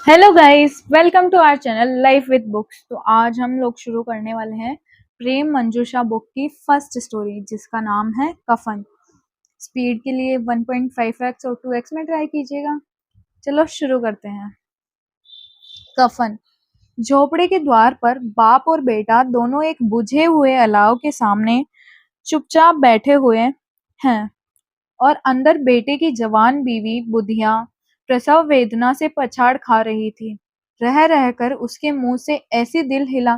Hello guys, welcome to our channel life with books. तो आज हम लोग शुरू करने वाले हैं प्रेम मंजूषा बुक की फर्स्ट स्टोरी, जिसका नाम है कफन। स्पीड के लिए 1.5x और 2x में ट्राई कीजिएगा। चलो शुरू करते हैं। कफन। झोपड़े के द्वार पर बाप और बेटा दोनों एक बुझे हुए अलाव के सामने चुपचाप बैठे हुए हैं और अंदर बेटे की जवान बीवी बुधिया प्रसव वेदना से पछाड़ खा रही थी। रह रहकर उसके मुंह से ऐसी दिल हिला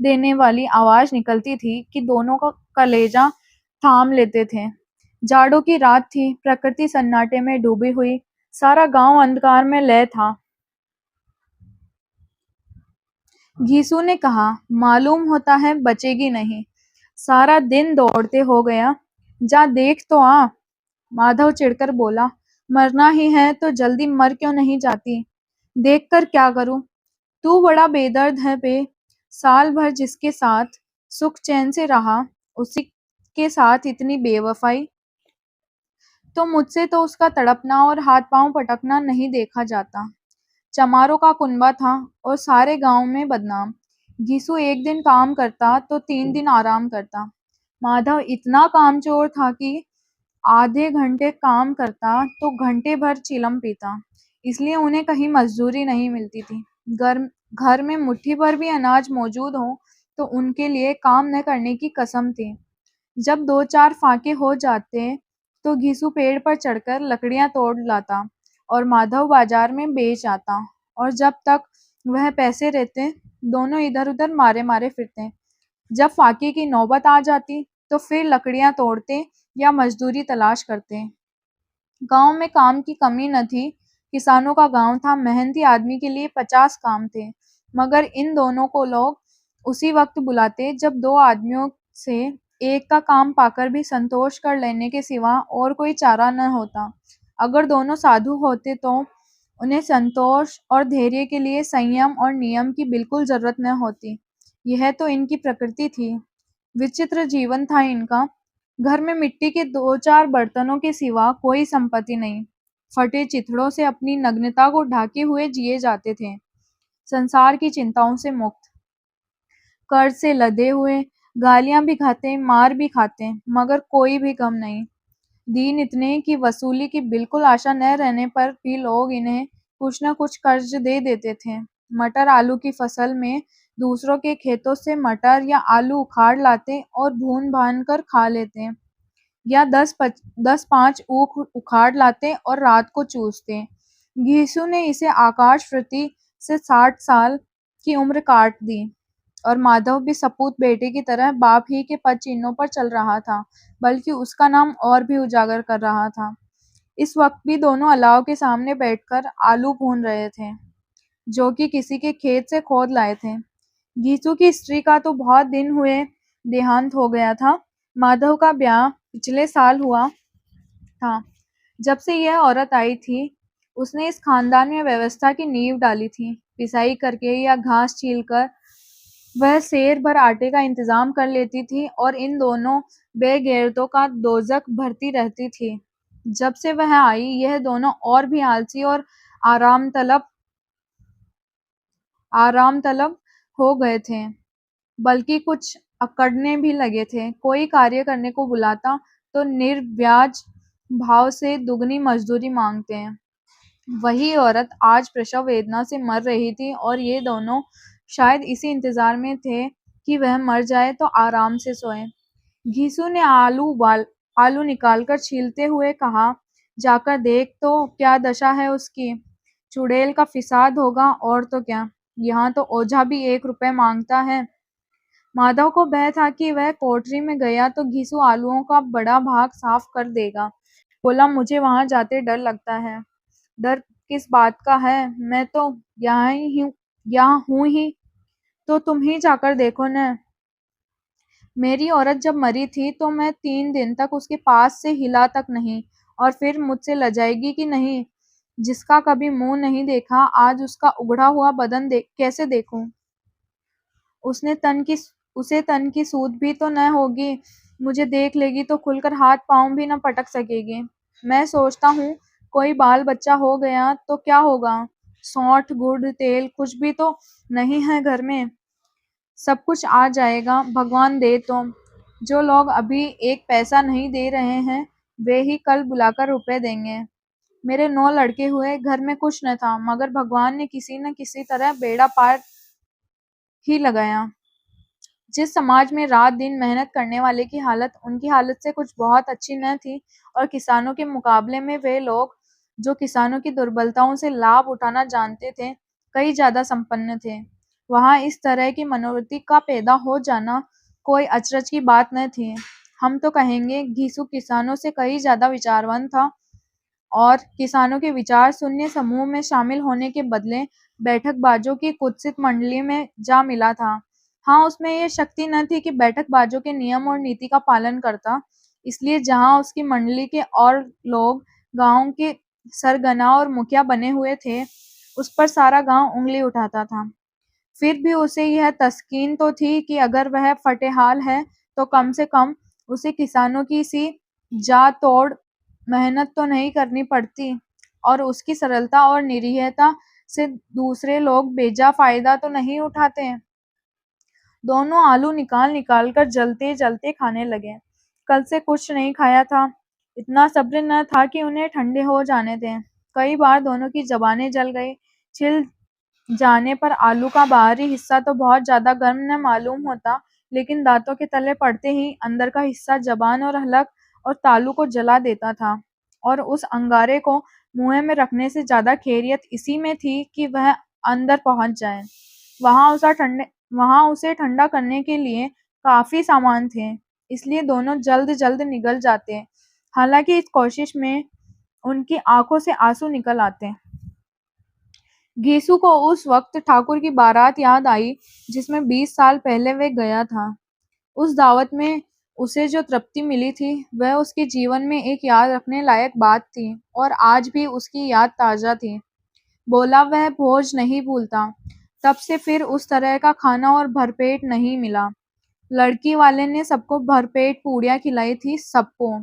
देने वाली आवाज निकलती थी कि दोनों का कलेजा थाम लेते थे। जाड़ों की रात थी, प्रकृति सन्नाटे में डूबी हुई, सारा गांव अंधकार में लय था। घीसू ने कहा, मालूम होता है बचेगी नहीं। सारा दिन दौड़ते हो गया, जा देख तो आ। माधव चिढ़कर बोला, मरना ही है तो जल्दी मर क्यों नहीं जाती? देखकर क्या करूं? तू बड़ा बेदर्द है बे। साल भर जिसके साथ सुख चैन से रहा, उसी के साथ इतनी बेवफाई। तो मुझसे तो उसका तड़पना और हाथ पांव पटकना नहीं देखा जाता। चमारों का कुनबा था और सारे गांव में बदनाम। घीसू एक दिन काम करता तो 3 दिन आराम करता। माधव इतना कामचोर था कि आधे घंटे काम करता तो घंटे भर चिलम पीता। इसलिए उन्हें कहीं मजदूरी नहीं मिलती थी। घर घर में मुट्ठी भर भी अनाज मौजूद हो तो उनके लिए काम न करने की कसम थी। जब 2-4 फाके हो जाते तो घिसू पेड़ पर चढ़कर लकड़ियां तोड़ लाता और माधव बाजार में बेच आता। और जब तक वह पैसे रहते, दोनों इधर उधर मारे मारे फिरते। जब फाके की नौबत आ जाती तो फिर लकड़ियां तोड़ते या मजदूरी तलाश करते। गांव में काम की कमी न थी। किसानों का गांव था, मेहनती आदमी के लिए 50 काम थे। मगर इन दोनों को लोग उसी वक्त बुलाते जब दो आदमियों से एक का काम पाकर भी संतोष कर लेने के सिवा और कोई चारा न होता। अगर दोनों साधु होते तो उन्हें संतोष और धैर्य के लिए संयम और नियम की बिल्कुल जरूरत न होती। यह तो इनकी प्रकृति थी। विचित्र जीवन था इनका। घर में मिट्टी के 2-4 बर्तनों के सिवा कोई संपत्ति नहीं। फटे चिथड़ों से अपनी नग्नता को ढाके हुए जिए जाते थे, संसार की चिंताओं से मुक्त। कर्ज से लदे हुए, गालियां भी खाते, मार भी खाते, मगर कोई भी गम नहीं। दीन इतने कि वसूली की बिल्कुल आशा न रहने पर भी लोग इन्हें कुछ न कुछ कर्ज दे देते थे। मटर आलू की फसल में दूसरों के खेतों से मटर या आलू उखाड़ लाते और भून भान कर खा लेते, या 10-5 ऊख उखाड़ लाते और रात को चूसते। घीसू ने इसे आकाश वृत्ति से 60 साल की उम्र काट दी। और माधव भी सपूत बेटे की तरह बाप ही के पद चिन्हों पर चल रहा था, बल्कि उसका नाम और भी उजागर कर रहा था। इस वक्त भी दोनों अलाव के सामने बैठकर आलू भून रहे थे, जो कि किसी के खेत से खोद लाए थे। गीसू की स्त्री का तो बहुत दिन हुए देहांत हो गया था। माधव का ब्याह पिछले साल हुआ था। जब से यह औरत आई थी, उसने इस खानदान में व्यवस्था की नींव डाली थी। पिसाई करके या घास छीलकर वह सेर भर आटे का इंतजाम कर लेती थी और इन दोनों बेगैरतों का दोजख भरती रहती थी। जब से वह आई, यह दोनों और भी आलसी और आराम तलब आराम तलब हो गए थे, बल्कि कुछ अकड़ने भी लगे थे। कोई कार्य करने को बुलाता तो निर्व्याज भाव से दुगनी मजदूरी मांगते हैं। वही औरत आज प्रसव वेदना से मर रही थी और ये दोनों शायद इसी इंतजार में थे कि वह मर जाए तो आराम से सोए। घीसू ने आलू निकालकर छीलते हुए कहा, जाकर देख तो क्या दशा है उसकी। चुड़ैल का फिसाद होगा और तो क्या। यहाँ तो ओझा भी 1 रुपए मांगता है। माधव को भय था कि वह कोठरी में गया तो घीसू आलूओं का बड़ा भाग साफ कर देगा। बोला, मुझे वहां जाते डर लगता है। डर किस बात का है? मैं तो यहाँ हूँ ही। तो तुम ही जाकर देखो न। मेरी औरत जब मरी थी तो मैं 3 दिन तक उसके पास से हिला तक नहीं, और फिर मुझसे लजाएगी कि नहीं। जिसका कभी मुंह नहीं देखा, आज उसका उगड़ा हुआ बदन कैसे देखूं। उसने तन की उसे तन की सूध भी तो न होगी। मुझे देख लेगी तो खुलकर हाथ पांव भी न पटक सकेगी। मैं सोचता हूँ, कोई बाल बच्चा हो गया तो क्या होगा। सौंठ, गुड़, तेल कुछ भी तो नहीं है घर में। सब कुछ आ जाएगा, भगवान दे तो। जो लोग अभी एक पैसा नहीं दे रहे हैं, वे ही कल बुलाकर रुपए देंगे। मेरे 9 लड़के हुए, घर में कुछ न था, मगर भगवान ने किसी न किसी तरह बेड़ा पार ही लगाया। जिस समाज में रात दिन मेहनत करने वाले की हालत उनकी हालत से कुछ बहुत अच्छी न थी, और किसानों के मुकाबले में वे लोग जो किसानों की दुर्बलताओं से लाभ उठाना जानते थे, कई ज्यादा संपन्न थे, वहां इस तरह की मनोवृत्ति का पैदा हो जाना कोई अचरज की बात न थी। हम तो कहेंगे, घीसू किसानों से कई ज्यादा विचारवान था, और किसानों के विचार सुनने समूह में शामिल होने के बदले बैठकबाजों की कुत्सित मंडली में जा मिला था। हाँ, उसमें यह शक्ति न थी कि बैठकबाजों के नियम और नीति का पालन करता, इसलिए जहाँ उसकी मंडली के और लोग गांव के सरगना और मुखिया बने हुए थे, उस पर सारा गांव उंगली उठाता था। फिर भी उसे यह तस्कीन तो थी कि अगर वह फटेहाल है, तो कम से कम उसे किसानों की सी जा तोड़ मेहनत तो नहीं करनी पड़ती, और उसकी सरलता और निरीहता से दूसरे लोग बेजा फायदा तो नहीं उठाते। दोनों आलू निकाल निकाल कर जलते जलते खाने लगे। कल से कुछ नहीं खाया था, इतना सब्र न था कि उन्हें ठंडे हो जाने दें। कई बार दोनों की जबानें जल गई। छिल जाने पर आलू का बाहरी हिस्सा तो बहुत ज्यादा गर्म न मालूम होता, लेकिन दांतों के तले पड़ते ही अंदर का हिस्सा जबान और हलक और तालू को जला देता था, और उस अंगारे को मुंह में रखने से ज्यादा खैरियत इसी में थी कि वह अंदर पहुंच जाए। वहां उसे ठंडा करने के लिए काफी सामान थे, इसलिए दोनों जल्द जल्द निगल जाते। हालांकि इस कोशिश में उनकी आंखों से आंसू निकल आते। घेसू को उस वक्त ठाकुर की बारात याद आई, जिसमें 20 साल पहले वे गया था। उस दावत में उसे जो तृप्ति मिली थी, वह उसके जीवन में एक याद रखने लायक बात थी, और आज भी उसकी याद ताजा थी। बोला वह भोज नहीं भूलता। तब से फिर उस तरह का खाना और भरपेट नहीं मिला। लड़की वाले ने सबको भरपेट पूड़ियाँ खिलाई थी, सबको।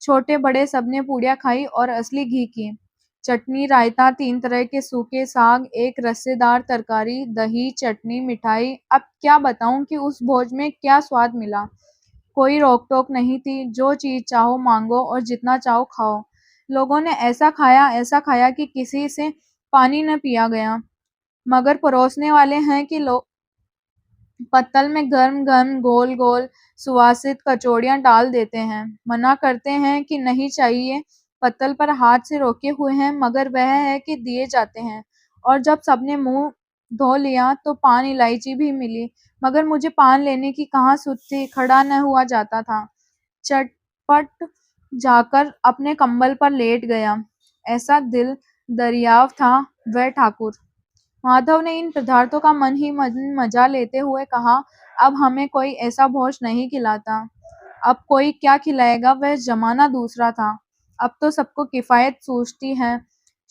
छोटे बड़े सबने पूड़ियाँ खाई, और असली घी की। चटनी, रायता, 3 तरह के सूखे साग, एक रस्सेदार तरकारी, दही, चटनी, मिठाई। अब क्या बताऊं कि उस भोज में क्या स्वाद मिला। कोई रोक टोक नहीं थी, जो चीज चाहो मांगो और जितना चाहो खाओ। लोगों ने ऐसा खाया कि किसी से पानी न पिया गया। मगर परोसने वाले हैं कि लोग पत्तल में गर्म गर्म गोल गोल सुवासित कचौड़ियां डाल देते हैं। मना करते हैं कि नहीं चाहिए, पत्तल पर हाथ से रोके हुए हैं, मगर वह है कि दिए जाते हैं। और जब सबने मुंह धो लिया तो पान इलायची भी मिली, मगर मुझे पान लेने की कहाँ सुध थी, खड़ा न हुआ जाता था। चटपट जाकर अपने कंबल पर लेट गया। ऐसा दिल दरियाव था वह ठाकुर। माधव ने इन पदार्थों का मन ही मन मजा लेते हुए कहा, अब हमें कोई ऐसा भोज नहीं खिलाता। अब कोई क्या खिलाएगा, वह जमाना दूसरा था। अब तो सबको किफायत सूझती है।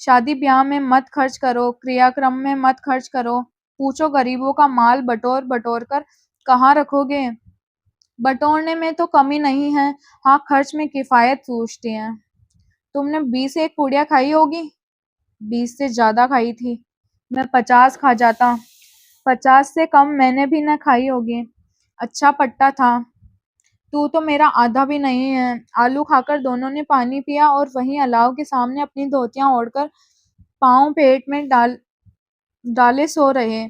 शादी ब्याह में मत खर्च करो, क्रियाक्रम में मत खर्च करो। पूछो गरीबों का माल बटोर बटोर कर कहाँ रखोगे। बटोरने में तो कमी नहीं है, हाँ खर्च में किफायत सूझती है। तुमने 20 एक पूड़ियाँ खाई होगी। 20 से ज्यादा खाई थी। मैं 50 खा जाता। 50 से कम मैंने भी न खाई होगी। अच्छा पट्टा था। तू तो मेरा आधा भी नहीं है। आलू खाकर दोनों ने पानी पिया, और वहीं अलाव के सामने अपनी धोतियां ओढ़कर पाँव पेट में डाले सो रहे,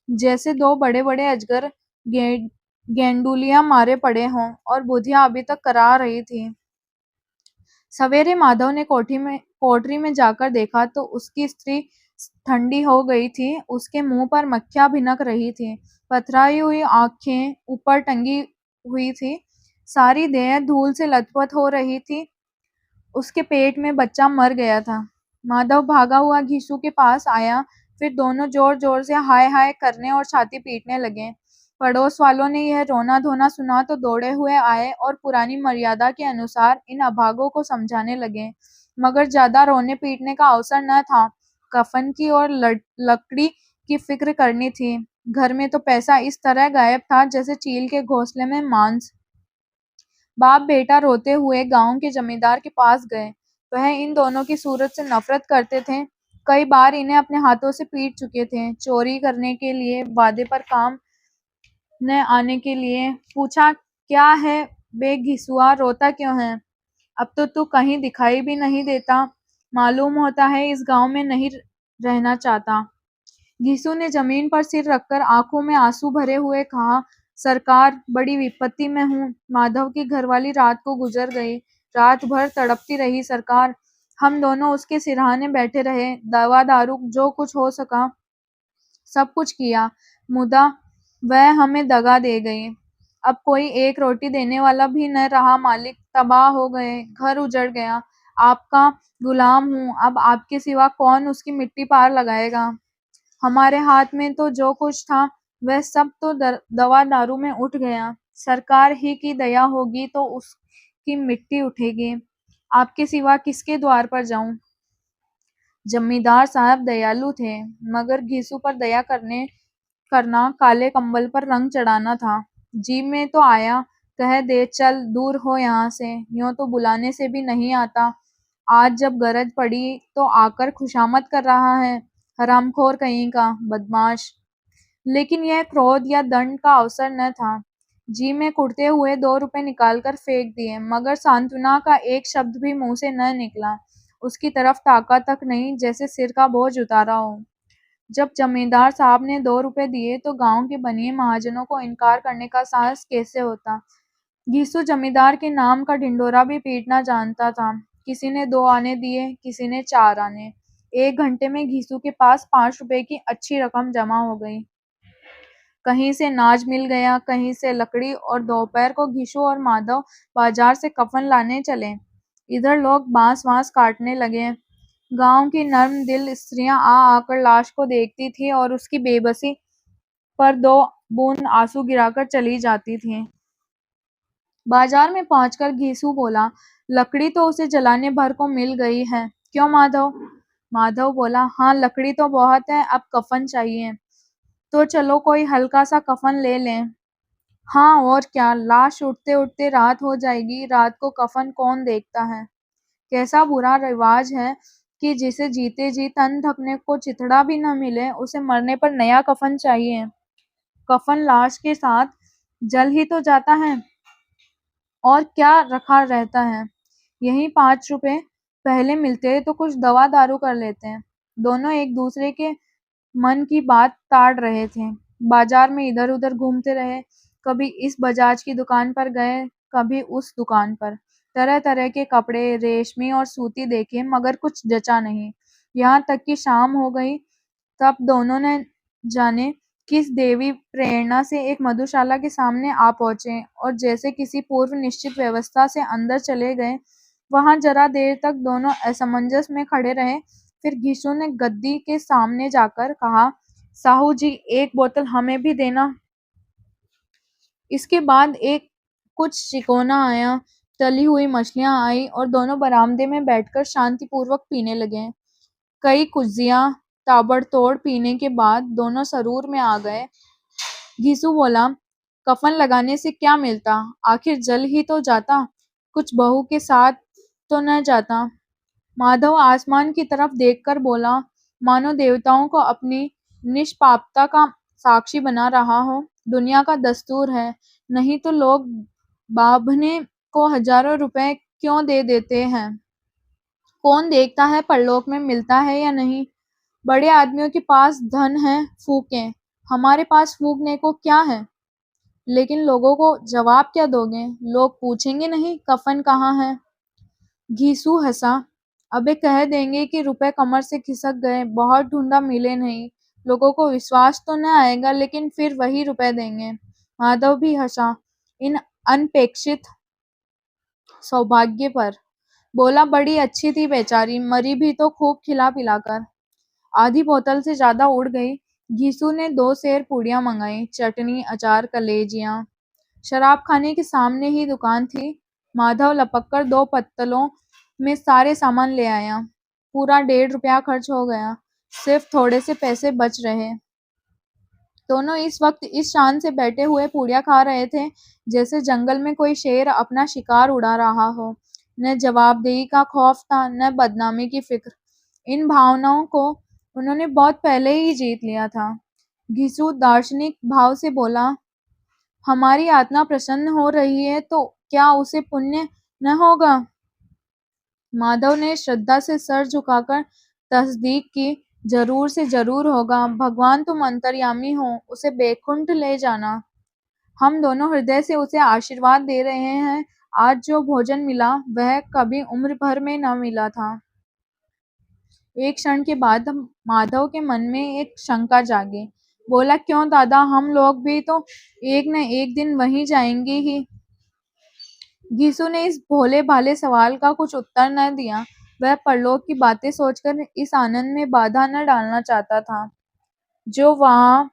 जैसे 2 बड़े बड़े अजगर गेंडुलियां मारे पड़े हों, और बुधिया अभी तक करा रही थी। सवेरे माधव ने कोठरी में जाकर देखा तो उसकी स्त्री ठंडी हो गई थी। उसके मुंह पर मक्खियां भिनक रही थी, पथराई हुई आंखें ऊपर टंगी हुई थी, सारी देह धूल से लथपथ हो रही थी। उसके पेट में बच्चा मर गया था। माधव भागा हुआ घीसू के पास आया, फिर दोनों जोर जोर से हाय हाय करने और छाती पीटने लगे। पड़ोस वालों ने यह रोना धोना सुना तो दौड़े हुए आए और पुरानी मर्यादा के अनुसार इन अभागों को समझाने लगे, मगर ज्यादा रोने पीटने का अवसर न था। कफन की और लकड़ी की फिक्र करनी थी। घर में तो पैसा इस तरह गायब था जैसे चील के घोंसले में मांस। बाप बेटा रोते हुए गांव के जमींदार के पास गए। वह इन दोनों की सूरत से नफरत करते थे। कई बार इन्हें अपने हाथों से पीट चुके थे। चोरी करने के लिए, वादे पर काम न आने के लिए। पूछा, क्या है बे घिसुआ, रोता क्यों है? अब तो तू कहीं दिखाई भी नहीं देता। मालूम होता है इस गांव में नहीं रहना चाहता। घिसू ने जमीन पर सिर रखकर आंखों में आंसू भरे हुए कहा, सरकार, बड़ी विपत्ति में हूँ। माधव की घरवाली रात को गुजर गई। रात भर तड़पती रही सरकार। हम दोनों उसके सिरहाने बैठे रहे। दवा दारू जो कुछ हो सका सब कुछ किया, मुदा वह हमें दगा दे गई। अब कोई एक रोटी देने वाला भी न रहा। मालिक, तबाह हो गए, घर उजड़ गया। आपका गुलाम हूँ, अब आपके सिवा कौन उसकी मिट्टी पार लगाएगा? हमारे हाथ में तो जो कुछ था वह सब तो दवा दारू में उठ गया। सरकार ही की दया होगी तो उसकी मिट्टी उठेगी। आपके सिवा किसके द्वार पर जाऊं? जमींदार साहब दयालु थे, मगर घिसू पर दया करना काले कंबल पर रंग चढ़ाना था। जी में तो आया, कह दे चल दूर हो यहाँ से, यूं तो बुलाने से भी नहीं आता। आज जब गरज पड़ी तो आकर खुशामद कर रहा है। हरामखोर कहीं का, बदमाश। लेकिन यह क्रोध या दंड का अवसर न था। जी में कुटते हुए 2 रुपए निकालकर फेंक दिए, मगर सांत्वना का एक शब्द भी मुंह से न निकला। उसकी तरफ ताका तक नहीं, जैसे सिर का बोझ उतारा हो। जब जमींदार साहब ने 2 रुपए दिए तो गांव के बनिए महाजनों को इनकार करने का साहस कैसे होता? घीसू जमींदार के नाम का ढिंढोरा भी पीटना जानता था। किसी ने 2 आने दिए, किसी ने 4 आने। 1 घंटे में घीसू के पास 5 रुपए की अच्छी रकम जमा हो गई। कहीं से नाज मिल गया, कहीं से लकड़ी, और दोपहर को घीसू और माधव बाजार से कफन लाने चले। इधर लोग बांस वांस काटने लगे। गांव की नर्म दिल स्त्रियां आ आकर लाश को देखती थी और उसकी बेबसी पर 2 बूंद आंसू गिराकर चली जाती थीं। बाजार में पहुंचकर घीसू बोला, लकड़ी तो उसे जलाने भर को मिल गई है, क्यों माधव? माधव बोला, हाँ लकड़ी तो बहुत है, अब कफन चाहिए। तो चलो कोई हल्का सा कफन ले लें। हाँ और क्या, लाश उठते उठते रात हो जाएगी, रात को कफन कौन देखता है? कैसा बुरा रिवाज है कि जिसे जीते जी तन ढकने को चिथड़ा भी न मिले, उसे मरने पर नया कफन चाहिए। कफन लाश के साथ जल ही तो जाता है, और क्या रखा रहता है। यही 5 रुपए पहले मिलते तो कुछ दवा दारू कर लेते। दोनों एक दूसरे के मन की बात ताड़ रहे थे। बाजार में इधर उधर घूमते रहे। कभी इस बजाज की दुकान पर गए, कभी उस दुकान पर। तरह तरह के कपड़े, रेशमी और सूती देखे, मगर कुछ जचा नहीं। यहाँ तक कि शाम हो गई। तब दोनों ने जाने किस देवी प्रेरणा से एक मधुशाला के सामने आ पहुंचे और जैसे किसी पूर्व निश्चित व्यवस्था से अंदर चले गए। वहां जरा देर तक दोनों असमंजस में खड़े रहे। फिर घीसू ने गद्दी के सामने जाकर कहा, साहू जी, एक बोतल हमें भी देना। इसके बाद एक कुछ चिकोना आया, तली हुई मछलियां आई और दोनों बरामदे में बैठकर शांतिपूर्वक पीने लगे। कई कुज्जियां ताबड़तोड़ पीने के बाद दोनों सरूर में आ गए। घीसू बोला, कफन लगाने से क्या मिलता, आखिर जल ही तो जाता, कुछ बहू के साथ तो न जाता। माधव आसमान की तरफ देखकर बोला, मानो देवताओं को अपनी निष्पापता का साक्षी बना रहा हो। दुनिया का दस्तूर है, नहीं तो लोग बाभने को हजारों रुपए क्यों दे देते हैं। कौन देखता है परलोक में मिलता है या नहीं। बड़े आदमियों के पास धन है, फूकें। हमारे पास फूकने को क्या है? लेकिन लोगों को जवाब क्या दोगे? लोग पूछेंगे नहीं कफन कहाँ है? घीसू हंसा, अबे कह देंगे कि रुपए कमर से खिसक गए, बहुत ढूंढा मिले नहीं। लोगों को विश्वास तो न आएगा, लेकिन फिर वही रुपए देंगे। माधव भी हंसा, इन अनपेक्षित सौभाग्य पर। बोला, बड़ी अच्छी थी बेचारी, मरी भी तो खूब खिला पिलाकर। आधी बोतल से ज्यादा उड़ गई। घीसू ने 2 सेर पूड़ियां मंगाई, चटनी, अचार, कलेजियां। शराब खाने के सामने ही दुकान थी। माधव लपक कर 2 पत्तलों में सारे सामान ले आया। पूरा 1.5 रुपया खर्च हो गया, सिर्फ थोड़े से पैसे बच रहे। दोनों इस वक्त इस शान से बैठे हुए पूड़ियां खा रहे थे जैसे जंगल में कोई शेर अपना शिकार उड़ा रहा हो। न जवाबदेही का खौफ था, न बदनामी की फिक्र। इन भावनाओं को उन्होंने बहुत पहले ही जीत लिया था। घिसू दार्शनिक भाव से बोला, हमारी आत्मा प्रसन्न हो रही है तो क्या उसे पुण्य न होगा? माधव ने श्रद्धा से सर झुकाकर तस्दीक की, जरूर से जरूर होगा। भगवान तुम अंतर्यामी हो, उसे बैकुंठ ले जाना। हम दोनों हृदय से उसे आशीर्वाद दे रहे हैं। आज जो भोजन मिला वह कभी उम्र भर में न मिला था। एक क्षण के बाद माधव के मन में एक शंका जागी। बोला, क्यों दादा, हम लोग भी तो एक न एक दिन वहीं जाएंगे ही। घीसू ने इस भोले भाले सवाल का कुछ उत्तर न दिया। वह परलोक की बातें सोचकर इस आनंद में बाधा न डालना चाहता था। जो वहां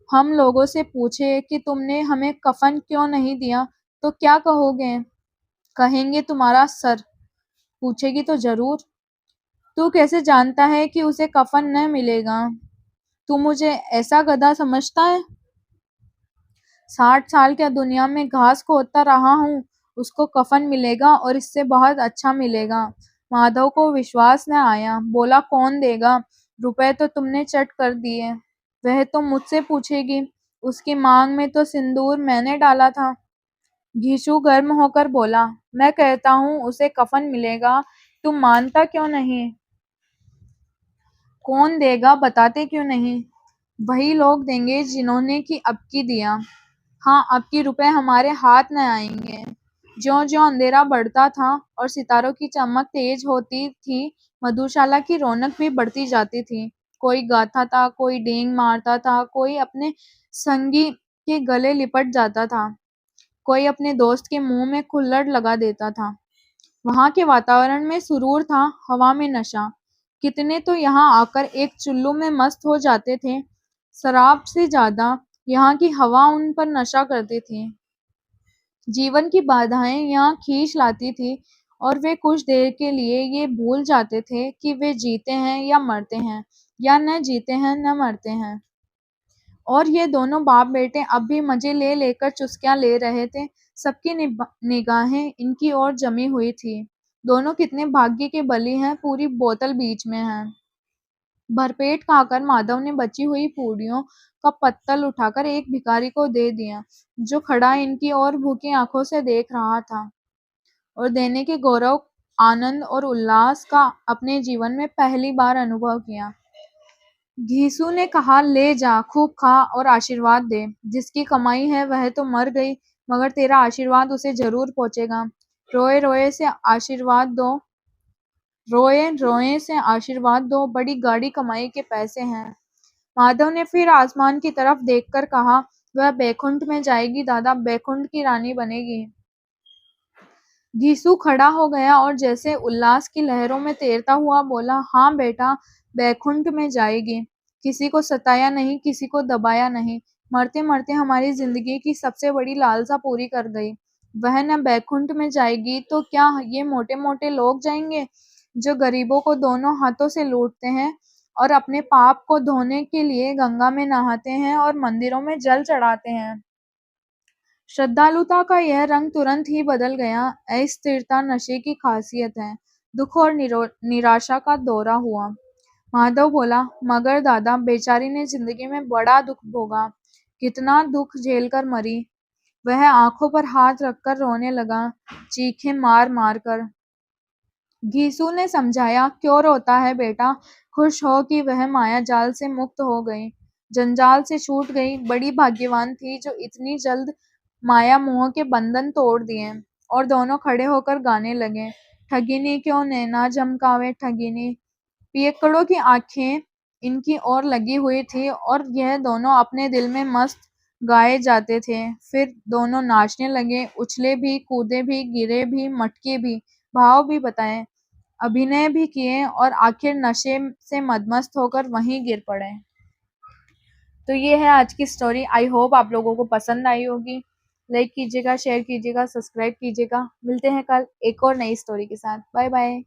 हम लोगों से पूछे कि तुमने हमें कफन क्यों नहीं दिया तो क्या कहोगे? कहेंगे तुम्हारा सर। पूछेगी तो जरूर। तू कैसे जानता है कि उसे कफन न मिलेगा? तू मुझे ऐसा गधा समझता है? 60 साल क्या दुनिया में घास खोदता रहा हूँ, उसको कफन मिलेगा और इससे बहुत अच्छा मिलेगा। माधव को विश्वास न आया। बोला, कौन देगा? रुपए तो तुमने चट कर दिए। वह तो मुझसे पूछेगी। उसकी मांग में तो सिंदूर मैंने डाला था। घीसू गर्म होकर बोला, मैं कहता हूँ उसे कफन मिलेगा, तुम मानता क्यों नहीं? कौन देगा बताते क्यों नहीं? वही लोग देंगे जिन्होंने कि अब की दिया। हाँ, अब की रुपए हमारे हाथ न आएंगे। ज्यों-ज्यों अंधेरा बढ़ता था और सितारों की चमक तेज होती थी, मधुशाला की रौनक भी बढ़ती जाती थी। कोई गाता था, कोई डेंग मारता था, कोई अपने संगी के गले लिपट जाता था, कोई अपने दोस्त के मुंह में कुल्हड़ लगा देता था। वहां के वातावरण में सुरूर था, हवा में नशा। कितने तो यहाँ आकर एक चुल्लू में मस्त हो जाते थे। शराब से ज्यादा यहाँ की हवा उन पर नशा करती थी। जीवन की बाधाएं यहाँ खींच लाती थी और वे कुछ देर के लिए ये भूल जाते थे कि वे जीते हैं या मरते हैं, या न जीते हैं न मरते हैं। और ये दोनों बाप बेटे अब भी मजे ले लेकर चुस्कियां ले रहे थे। सबकी निगाहें इनकी ओर जमी हुई थी। दोनों कितने भाग्य के बली हैं, पूरी बोतल बीच में है। भरपेट खाकर माधव ने बची हुई पूड़ियों का पत्तल उठाकर एक भिखारी को दे दिया, जो खड़ा इनकी ओर भूखी आंखों से देख रहा था। और देने के गौरव, आनंद और उल्लास का अपने जीवन में पहली बार अनुभव किया। घीसू ने कहा, ले जा, खूब खा और आशीर्वाद दे। जिसकी कमाई है वह तो मर गई, मगर तेरा आशीर्वाद उसे जरूर पहुंचेगा। रोए रोए से आशीर्वाद दो, रोए रोए से आशीर्वाद दो, बड़ी गाढ़ी कमाई के पैसे हैं। माधव ने फिर आसमान की तरफ देखकर कहा, वह बैकुंठ में जाएगी दादा, बैकुंठ की रानी बनेगी। घीसू खड़ा हो गया और जैसे उल्लास की लहरों में तैरता हुआ बोला, हाँ बेटा, बैकुंठ में जाएगी। किसी को सताया नहीं, किसी को दबाया नहीं, मरते मरते हमारी जिंदगी की सबसे बड़ी लालसा पूरी कर गई। वह न बैकुंठ में जाएगी तो क्या ये मोटे मोटे लोग जाएंगे, जो गरीबों को दोनों हाथों से लूटते हैं और अपने पाप को धोने के लिए गंगा में नहाते हैं और मंदिरों में जल चढ़ाते हैं। श्रद्धालुता का यह रंग तुरंत ही बदल गया। अस्थिरता नशे की खासियत है। दुख और निराशा का दौरा हुआ। माधव बोला, मगर दादा, बेचारी ने जिंदगी में बड़ा दुख भोगा, कितना दुख झेलकर मरी। वह आंखों पर हाथ रखकर रोने लगा, चीखें मार मार कर। घीसू ने समझाया, क्यों रोता है बेटा, खुश हो कि वह माया जाल से मुक्त हो गई, जंजाल से छूट गई। बड़ी भाग्यवान थी जो इतनी जल्द माया मोह के बंधन तोड़ दिए। और दोनों खड़े होकर गाने लगे, ठगिनी क्यों नैना झमकावे ठगिनी। पियक्कड़ों की आंखें इनकी ओर लगी हुई थी और यह दोनों अपने दिल में मस्त गाए जाते थे। फिर दोनों नाचने लगे, उछले भी, कूदे भी, गिरे भी, मटके भी, भाव भी बताए, अभिनय भी किए और आखिर नशे से मदमस्त होकर वहीं गिर पड़े। तो ये है आज की स्टोरी। आई होप आप लोगों को पसंद आई होगी। लाइक कीजिएगा, शेयर कीजिएगा, सब्सक्राइब कीजिएगा। मिलते हैं कल एक और नई स्टोरी के साथ। Bye bye.